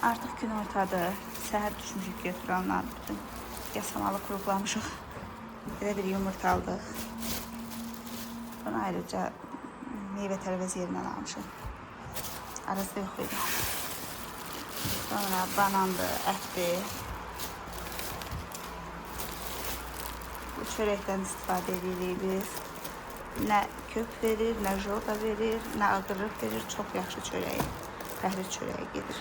Artıq gün ortadır. Səhər düşmüşük götürənlər bütün yasamalı qurublamışıq. Belə bir yumurta aldıq. Bunu ayrıca meyvə tərəvəz yerindən almışıq. Arası yox idi. Sonra banandır, ətdir. Bu çörəkdən istifadə edirik biz. Nə kök verir, nə jolta verir, nə ağırlıq verir. Çox yaxşı çörək. Pəhri çörəyi gedir.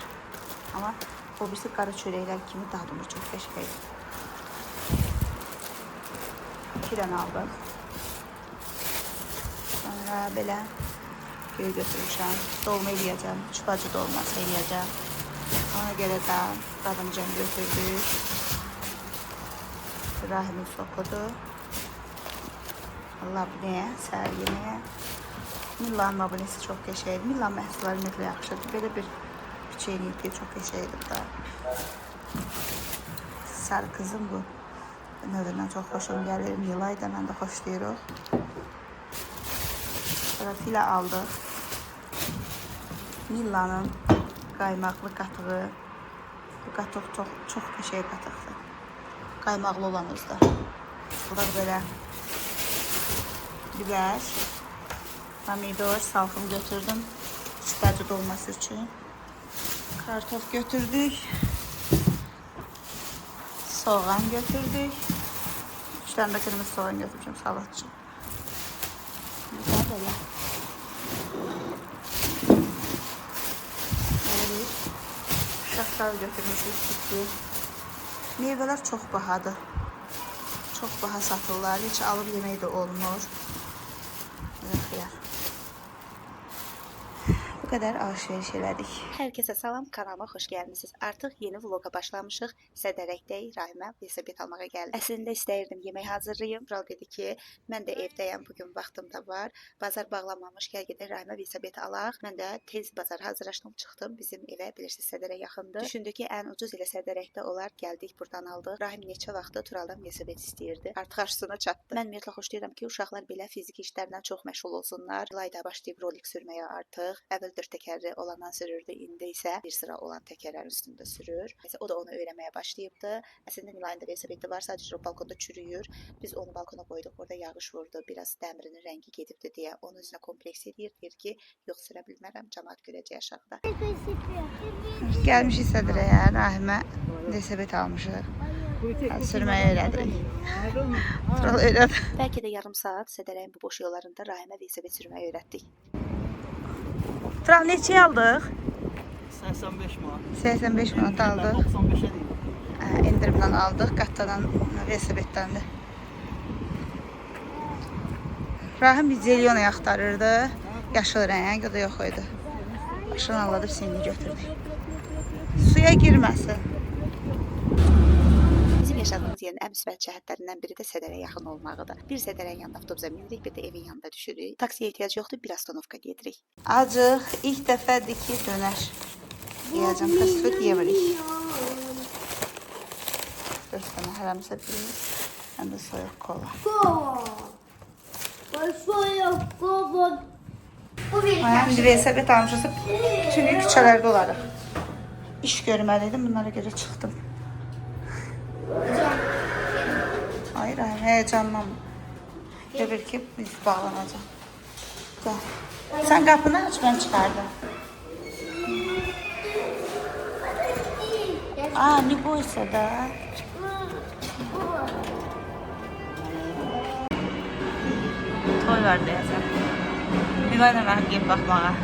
Amma o birisi qara çörəklər kimi dadını çox qəşəngdir. 2 dənə aldıq. Sonra belə göy götürmüşəm. Dolma eləyəcəm. Çupacı dolması eləyəcəm. Ona görə də dadımcan götürdük. Rahimin sokudur. Allah biləyə, səhər yeməyə. Millanın abunəsi çox qəşəngdir. Millan məhsulları ümumiyyətlə yaxşıdır. Belə bir çeyniydi, çox qəşəngdir da. Sarı kızım bu. Növündən çox xoşum gəlir. Milay da mən də xoşlayırıq. Sonra filə aldıq. Millanın qaymaqlı qatığı. Bu qatıq çox qəşəng qatıqdır. Qaymaqlı olan özdə. Bu da belə biber, pomidor, salxım götürdüm. Çipacı dolması için. Kartof götürdük. Soğan götürdük. 3 tane de kırmızı soğan götüreceğim salat için. Güzel böyle. Evet. Şaftal götürmüşük, sütlü. Meyveler çok bahadır. Çok baha satırlar. Hiç alıp yemeği de olmur. Xiyar. Bu kadar alışveriş elədik. Herkese salam, kanalıma xoş gəlmisiniz. Artıq yeni vloga başlamışıq. Sədərəkdəyik, Rahimə velosiped almağa gəldim. Əslində istəyirdim yemək hazırlayım. Kral dedi ki, mən də evdəyəm, bugün vaxtım da var. Bazar bağlanmamış, gəl gedək Rahimə velosiped alaq. Mən də tez bazar hazırlaşdım, çıxdım. Bizim evə bilirsiniz Sədərək yaxındır. Düşündük ki, ən ucuz elə Sədərəkdə olar. Gəldik, buradan aldıq. Rahim neçə vaxtı Turaldan velosiped istəyirdi. Artıq arzusuna çatdı. Mən ümumiyyətlə xoşlayıram ki, uşaqlar belə fiziki işlərdən çox məşğul olsunlar. Layda başlayıb rolik sürməyə artıq. Əvvəl 4 təkərli olandan sürürdü, indi isə bir sıra olan təkərlərin üstündə sürür. O da onu öyrənməyə başlayıbdı. Əslində Milayın da velosipedi var, sadəcə o balkonda çürüyür. Biz onu balkona qoyduq, orada yağış vurdu, biraz dəmirinin rəngi gedibdi deyə onun üzünə kompleks edir. Deyir ki, yox sürə bilmərəm, cəmaət görəcək aşağıda. Gəlmişik Sədərəyə, Rahimə velosiped almışıq. Sürməyə öyrədirik. Tural öyrədi. Bəlkə də yarım saat Sədərəyin bu boş yollarında Rahimə velosiped sürməyə öyrətdik. Tural neçəyə aldıq? 85 manat. 85 manat aldıq. 95'e değil. İndirimdən aldıq, qattadan velosipeddən. Rahim Zelyona axtarırdı. Yaşıl rəng, o da yox idi. Başını alladıb seni götürdük. Suya girməsin. Bizim yaşadığımız yerin ən müsbət cəhətlərindən biri də Sədərəyə yaxın olmağıdır. Bir Sədərəyin yanında avtobusa minirik, bir də evin yanında düşürük. Taksiyə ehtiyac yoxdur, bir astanovka gedirik. Acıq, ilk dəfədir ki, dönər. Yiyəcəm, fast food yemirik. 4 tane hərəmsə bir, həm də soyuq kola. Soyuq kola. İndi velosiped almışız, bütün gün küçələrdə olarıq. İş görməliydim, bunlara görə çıxdım. Hayır, heyecanlanma. Görür ki, biz bağlanacaq. Gel. Sen qapını aç, ben çıxardım. Ne buysa da. Toy var deyəsən. Milayla Rahim gəlib baxmağa.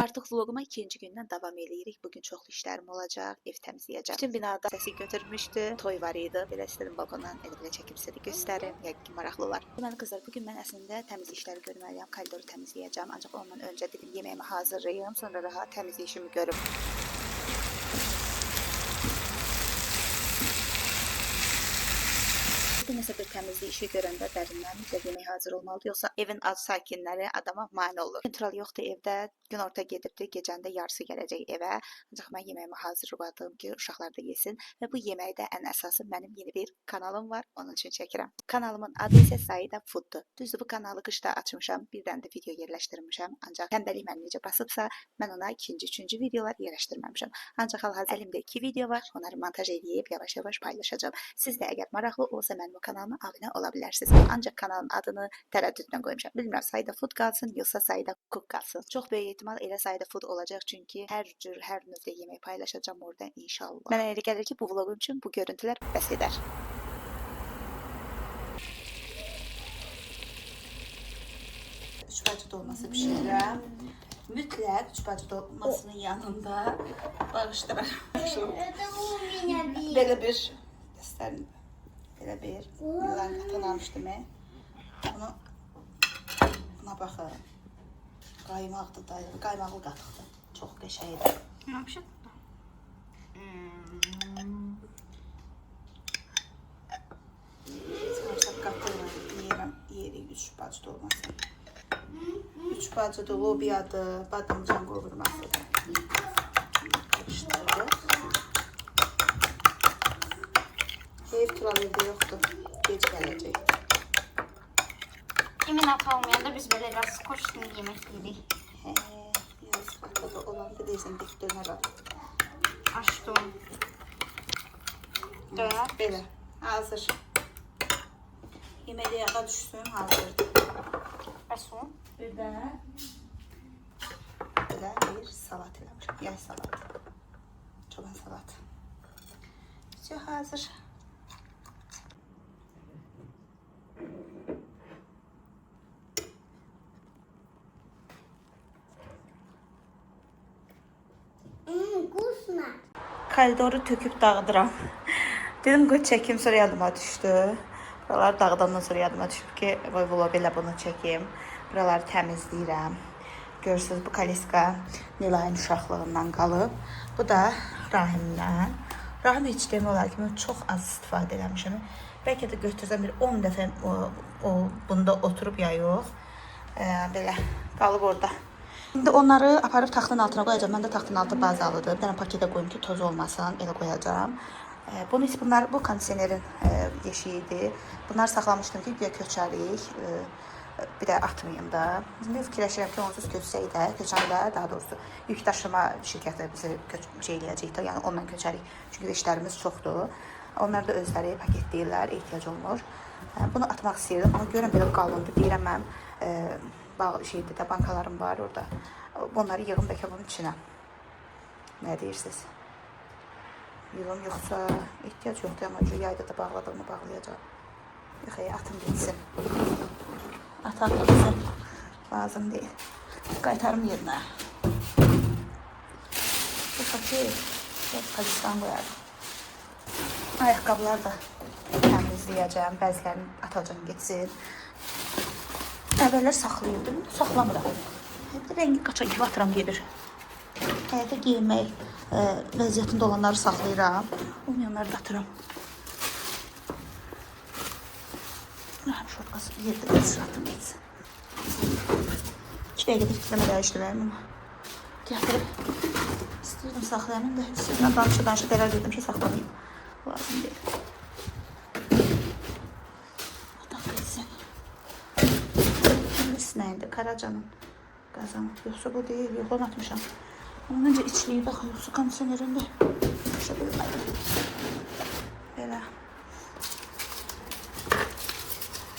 Artıq vloguma ikinci gündən davam edirik. Bugün çoxlu işlərim olacaq, ev təmizləyəcəm. Bütün binada səsi götürmüşdü. Toy var idi. Belə istədim balkondan elə çəkib sizə göstərim. Yəqin ki, maraqlılar. Deməli qızlar, bugün mən əslində təmiz işləri görməliyəm. Koridoru təmizləyəcəm. Ancaq ondan öncə dedim yeməyimi hazırlayım, sonra rahat təmizləyişimi görüm. Evdə nəsə bir təmizlik işi görəndə dərindən mütləq yemək hazır olmalıdır, yoxsa evin az sakinləri adama mane olur. Kontrol yoxdur evdə, günorta gedibdi, gecəndə yarısı gələcək evə. Ancaq mən yeməyimi hazırladım ki, uşaqlar da yesin və bu yeməkdə ən əsası mənim yeni bir kanalım var, onun üçün çəkirəm. Kanalımın adı isə Saida Fooddur. Düzdür, bu kanalı qışda açmışam, bir dənə də video yerləşdirmişəm. Ancaq tənbəllik məni necə basıbsa, mən ona ikinci, üçüncü videolar yerləşdirməmişəm. Ancaq hal-hazırda əlimdə 2 video var, onları montaj edib yavaş-yavaş paylaşacağam. Siz də əgər maraqlı olsa mənim bu kanalıma abunə ola bilərsiniz. Ancaq kanalın adını tərəddüdlə qoymuşam. Bilmirəm, Saida Food qalsın, yoxsa Saida Cook qalsın. Çox böyük ehtimal elə Saida Food olacaq, çünki hər cür, hər növdə yemək paylaşacağam orada inşallah. Mənə elə gəlir ki, bu vloqum üçün bu görüntülər bəs edər. Üç bacı dolması bişirirəm. Mütləq üç bacı dolmasının yanında bağışdıraram. Belə bir göstərin. Belə bir yılan qatın almışdım. Bunu buna baxın. Qaymaqdır da, qaymaqlı qatıqdır. Çox qəşəngdir. Yapışık. Sarımsaq qatıyla yeyirik üç bacı dolması. Üç bacıdır, lobiyadır, badımcan qovurmasıdır. Qarışdırırıq. Ev tural evdə yoxdur, gec gələcək. Emin ata olmayanda biz böyle biraz koşun yemek yedik. Yaz vaxtada olanda deyirsən, dik dönər var. Açtım. Döner. Belə, hazır. Yeməli yağa düşsün, hazırdır. Ve su. Bir də belə bir salat eləmişəm, yay salat. Çoban salat. Все hazır. Вкусно. Koridoru töküb dağıdıram. Dedim qoy çəkim, sonra yadıma düşdü. Buraları dağıdandan sonra yadıma düşüb ki, qoy vlog ilə bunu çəkim. Buraları təmizləyirəm. Görürsünüz, bu kaliska Nilayın uşaqlığından qalıb. Bu da Rahimdən. Rahim heç demək olar ki, mən çox az istifadə eləmişəm. Bəlkə də götürsəm bir 10 dəfə bunda oturub ya yox. Belə qalıb orada. İndi onları aparıb taxtın altına qoyacağam. Məndə taxtın altı bazalıdır. Bir dənə paketə qoyum ki, toz olmasın. Elə qoyacağam. Bunlar bu kondisionerin yeşiyidir. Bunlar saxlamışdım ki, güya köçərik. Bir də atmayayım da. Şimdi fikirləşirəm ki, onsuz köçəndə, daha doğrusu yük daşıma şirkəti bizi şey eləyəcəkdir. Yəni onunla köçərik. Çünki işlərimiz çoxdur. Onlar da özləri paketləyirlər, ehtiyac olmur. Bunu atmaq istəyirdim, amma görürəm belə qalındı. Deyirəm mən şeydə də bankalarım var orada. Bunları yığım bəlkə bunun içinə. Nə deyirsiniz? Yığım yoxsa ehtiyac yoxdur, amma yayda da bağladığımı bağlayacağım. Yox, atım getsin. Atam getsin. Lazım deyil. Qaytarım yerinə. Yoxsa ki, kalistan qoyarım. Ayaqqabılar da təmizləyəcəm, bəzilərini atacağım getsin. Əvvəllər saxlayırdım, saxlamıram. Rəngi qaçan kimi atıram gedir. Həyata giyinmək vəziyyətində olanları saxlayıram, olmayanları da atıram. Rahim şortkası yerdə də sıratım geçsin. 2 dəqiqədə fikirləmə dəyişdirəm amma. Gətirib istəyirdim saxlayanım da sizinlə danışa qərar verdim ki, saxlamayayım. Lazım deyil. Ataq geçsin. Nəyində? Karacanın qazanı. Yoxsa bu deyil, yox, onu atmışam. Onun öncə içliyi baxın, yoxsa kondisionerində. Başa bilmədim. Belə.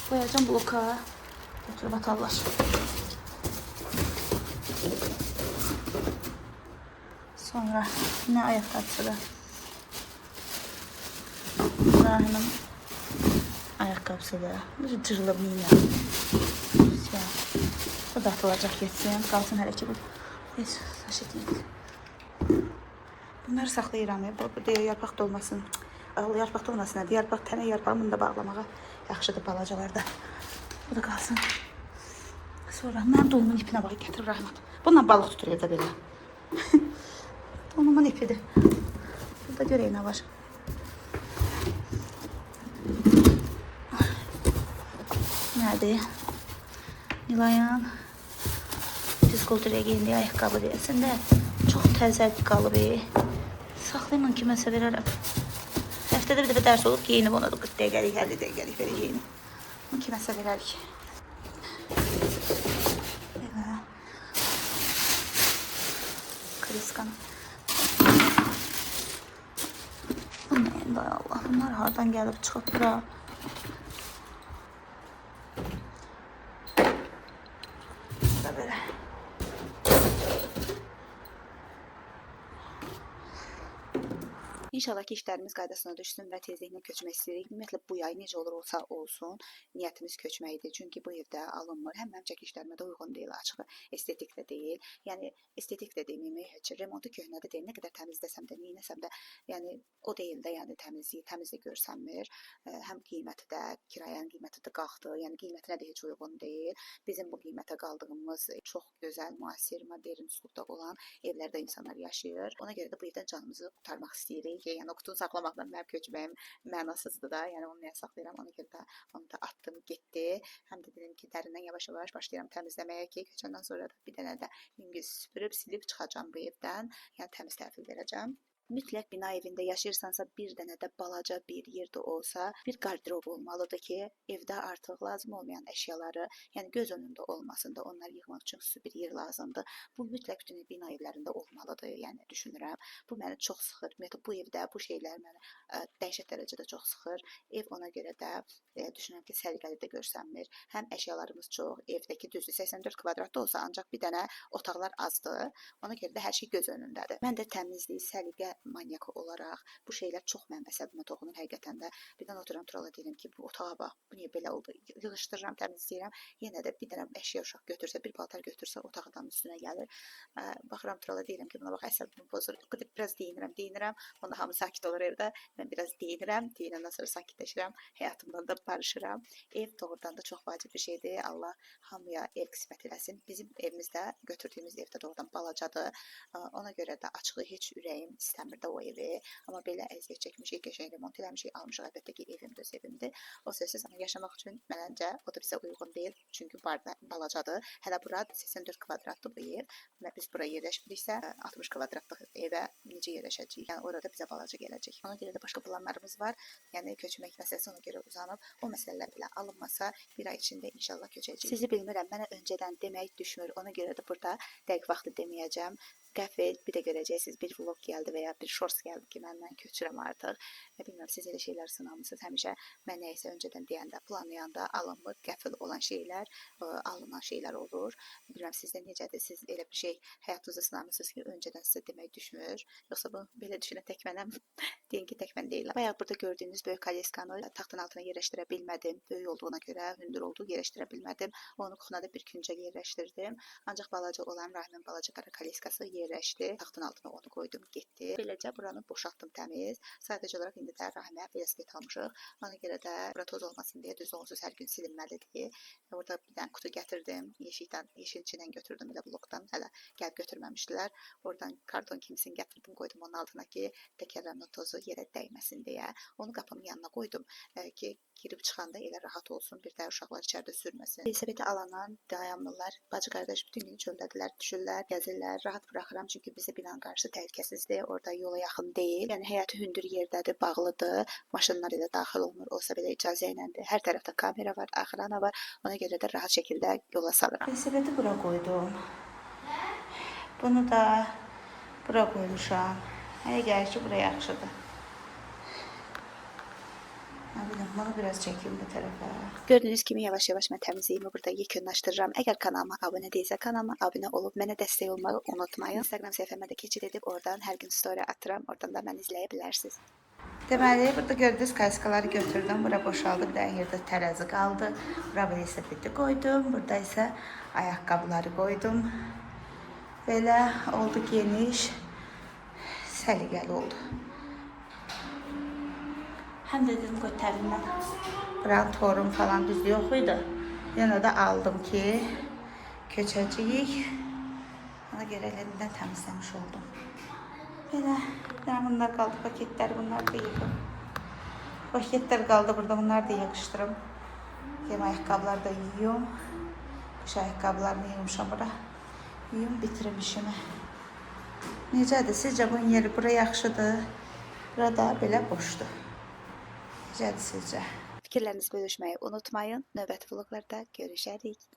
Qoyacam bloka. Götürüb atarlar. Sonra nə ayaqqabısıdır? Rahimin ayaqqabısıdır. Bir cırılıb minə. Bu da atılacaq geçsin. Qalsın hələ ki bu. Heç saşet deyil. Bunları saxlayıram. Yarpaq dolmasın. Yarpaq dolmasın. Yarpaq tənə yarpağını bunu da bağlamağa yaxşıdır balacalarda. Bu da qalsın. Sonra mən dolumun ipinə bax gətirib Rahmat. Bununla balıq tutur evdə belə. Dolumun ipidir. Burada görək nə var. nədir? Nilayan fizkulturaya geyindiyi ayaqqabı deyəsən də çox təzə qalıb. Saxlayım kiməsə verərəm. Həftədə bir dəfə dərs olub geyinib ona da 40 dəqiqəlik, 50 dəqiqəlik belə geyinib. Bunu kiməsə verərik. Belə. Kriskan. Bu neyində Allah? Bunlar hardan gəlib çıxıb bura? Belə. İnşallah ki işlərimiz qaydasına düşsün və tezliklə köçmək istəyirik. Ümumiyyətlə bu yay necə olur olsa olsun, niyyətimiz köçməkdir. Çünki bu evdə alınmır. Həm mənim çəkişlərimə də uyğun deyil, açığı estetik də deyil. Yəni estetik də deməyim, heç remontu köhnədə deyil. Nə qədər təmizləsəm də, neynəsəm də, yəni o deyil də, yəni təmizlik, təmiz də görsənmir. Həm qiyməti də, kirayanın qiyməti də qalxdı. Yəni qiymətinə də heç uyğun deyil. Bizim bu qiymətə qaldığımız çox gözəl, müasir, modern üslubda olan evlərdə insanlar yaşayır. Ona görə də bu evdən canımızı qurtarmaq istəyirik. Yəni o qutunu saxlamaqla mənim köçməyim mənasızdır da. Yəni onu niyə saxlayıram? Ona görə də onu da atdım, getdi. Həm də dedim ki, dərindən yavaş-yavaş başlayıram təmizləməyə ki, köçəndən sonra da bir dənə də yüngül süpürüb, silib çıxacağam bu evdən. Yəni təmiz təhvil verəcəm. Mütləq bina evində yaşayırsansa bir dənə də balaca bir yerdə olsa bir qardırob olmalıdır ki, evdə artıq lazım olmayan əşyaları, yəni göz önündə olmasın da onları yığmaq üçün xüsusi bir yer lazımdır. Bu mütləq bütün bina evlərində olmalıdır, yəni düşünürəm. Bu məni çox sıxır. Ümumiyyətlə bu evdə bu şeylər məni dəhşət dərəcədə çox sıxır. Ev ona görə də düşünürəm ki, səliqəli də görsənmir. Həm əşyalarımız çox, evdəki düzdür 84 kvadratda olsa ancaq bir dənə otaqlar azdır. Ona görə də hər şey göz önündədir. Mən də təmizlik, səliqə manyakı olaraq bu şeylər çox mənim əsəbimə toxunur həqiqətən də. Birdən oturam Turala deyirəm ki, bu otağa bax, bu niyə belə oldu? Yığışdırıram, təmizləyirəm. Yenə də bir dənə əşya uşaq götürsə, bir paltar götürsə otaq adamın üstünə gəlir. Baxıram Turala deyirəm ki, buna bax əsəbimi pozur. Biraz deyinirəm. Onda hamı sakit olur evdə. Mən biraz deyinəndən sonra sakitləşirəm. Həyatımdan da barışıram. Ev doğrudan da çox vacib bir şeydir. Allah hamıya ev qismət eləsin. Bizim evimizdə, götürdüyümüz evdə doğrudan balacadır. Ona görə də açığı heç ürəyim istəmir də o evi. Amma belə əziyyət çəkmişik, qəşəng remont eləmişik, almışıq. Əlbəttə ki, evim də öz evimdir. O sözsüz amma yaşamaq üçün məncə o da bizə uyğun deyil. Çünki balacadır. Hələ bura 84 kvadratlı bu ev. Və biz bura yerləşmiriksə 60 kvadratlıq evə necə yerləşəcəyik? Yəni orada bizə balaca gələcək. Ona görə də başqa planlarımız var. Yəni köçmək məsələsi ona görə uzanıb. O məsələlər belə alınmasa bir ay içində inşallah köçəcəyik. Sizi bilmirəm, mənə öncədən demək düşmür. Ona görə də burada dəqiq vaxtı deməyəcəm. Qəfil bir də görəcəksiniz bir vlog gəldi və ya bir shorts gəldi ki, mən köçürəm artıq. Bilmirəm, siz elə şeylər sınamısınız. Həmişə mən nəyəsə öncədən deyəndə, planlayanda alınmır, qəfil olan şeylər, alınan şeylər olur. Bilmirəm, sizdə necədir? Siz elə bir şey həyatınızda sınamısınız ki, öncədən sizə demək düşmür. Yoxsa bu belə düşünə tək mənəm. Deyin ki, tək mən deyiləm. Bayaq burada gördüyünüz böyük kalyeskanı taxtın altına yerləşdirə bilmədim. Böyük olduğuna görə, hündür olduğu yerləşdirə bilmədim. Onu kuxnada bir küncə yerləşdirdim. Ancaq balaca olan Rahimin balaca qara kalyeskası yerləşdi. Taxtın altına onu qoydum, getdi. Beləcə buranı boşaltdım təmiz. Sadəcə olaraq indi də Rahimə velosiped almışıq. Ona görə də bura toz olmasın deyə düz onsuz hər gün silinməlidir. Orada bir dənə kutu gətirdim. Yeşikdən, yeşin içindən götürdüm elə blokdan. Hələ gəlib götürməmişdilər. Oradan karton kimisini gətirdim, qoydum onun altına ki, təkərlərinin tozu yerə dəyməsin deyə. Onu qapının yanına qoydum ki, girib çıxanda elə rahat olsun. Bir də uşaqlar içəridə sürməsin. Velosipedi alandan dayanmırlar. Bacı qardaş bütün gün çöldədilər, düşürlər, gəzirlər. Rahat buraxıram çünki bizə binanın qarşısı təhlükəsizdir. Orada yola yaxın deyil. Yəni həyəti hündür yerdədir, bağlıdır. Maşınlar ilə daxil olmur. Olsa belə icazə iləndir. Hər tərəfdə kamera var, axırana var. Ona görə də rahat şəkildə yola salıram. Velosipedi bura qoydum. Bunu da bura qoymuşam. Hələ gəlir ki, bura yaxşıdır. Bunu biraz çəkeyim bu tərəfə. Gördüyünüz kimi yavaş-yavaş mən təmizliyimi burada yekunlaşdırıram. Əgər kanalıma abunə deyilsə, kanalıma abunə olub mənə dəstək olmağı unutmayın. Instagram səhifəmə də keçid edib oradan hər gün story atıram. Oradan da məni izləyə bilərsiniz. Deməli, burada gördüyünüz kaskaları götürdüm. Bura boşaldı. Bir dənə yerdə tərəzi qaldı. Bura velosipedi qoydum. Burada isə ayaqqabıları qoydum. Belə oldu geniş. Səliqəli oldu. Həm də dedim qoy tərindən. Buranın torum falan düzdür yox idi. Yenə də aldım ki, köçəcəyik. Ona görə elindən təmizləmiş oldum. Belə, bunlar qaldı paketlər, bunlar da yığım. Paketlər qaldı burada, bunları da yığışdırım. Yem ayaqqabıları da yuyum. Qış ayaqqabılarını yığmışam bura. Yuyum bitirim işimi. Necədir? Sizcə bunun yeri bura yaxşıdır? Burada belə boşdur. Necədir sizcə? Fikirlərinizi bölüşməyi unutmayın. Növbəti vloglarda görüşərik.